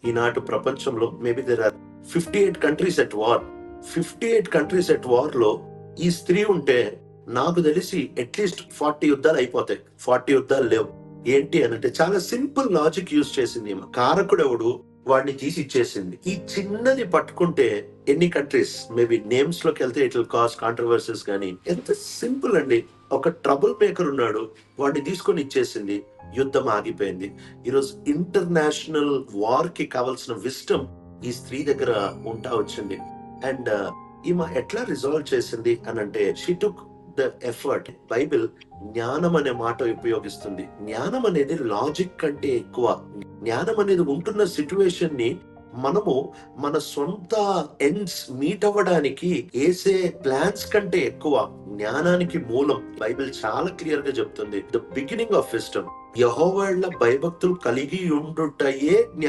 ఈనాటి ప్రపంచంలో maybe there are 58 countries at war. 58 countries at war లో ఈ స్త్రీ ఉంటే నాకు తెలిసి అట్లీస్ట్ 40 యుద్ధాలు అయిపోతాయి. 40 యుద్ధాలు లేవు. ఏంటి అనంటే చాలా సింపుల్ లాజిక్ యూజ్ చేసింది ఈమె. కారకుడు ఎవడు వాడిని తీసి ఇచ్చేసింది. ఈ చిన్నది పట్టుకుంటే ఎన్ని కంట్రీస్ మేబీ నేమ్స్ లోకి వెళ్తే ఇట్ విల్ కాస్ కాంట్రవర్సీస్, కానీ ఎంత సింపుల్ అండి. ఒక ట్రబుల్ మేకర్ ఉన్నాడు, వాడిని తీసుకొని ఇచ్చేసింది, యుద్ధం ఆగిపోయింది. ఈరోజు ఇంటర్నేషనల్ వార్ కి కావాల్సిన విస్టమ్ ఈ స్త్రీ దగ్గర ఉంటా వచ్చింది. అండ్ ఈమె ఎట్లా రిజాల్వ్ చేసింది అని అంటే she took the effort. Bible జ్ఞానం అనే మాట ఉపయోగిస్తుంది. జ్ఞానం అనేది లాజిక్ కంటే ఎక్కువ. జ్ఞానం అనేది ఉంటున్న సిచ్యువేషన్ ని మనము మన సొంత ఎండ్స్ మీట్ అవ్వడానికి వేసే ప్లాన్స్ కంటే ఎక్కువ జ్ఞానానికి మూలం. బైబిల్ చాలా క్లియర్ గా చెప్తుంది, ద బిగినింగ్ ఆఫ్ విజ్డమ్ యెహోవా భయభక్తులు కలిగి ఉండుటయే జ్ఞానం.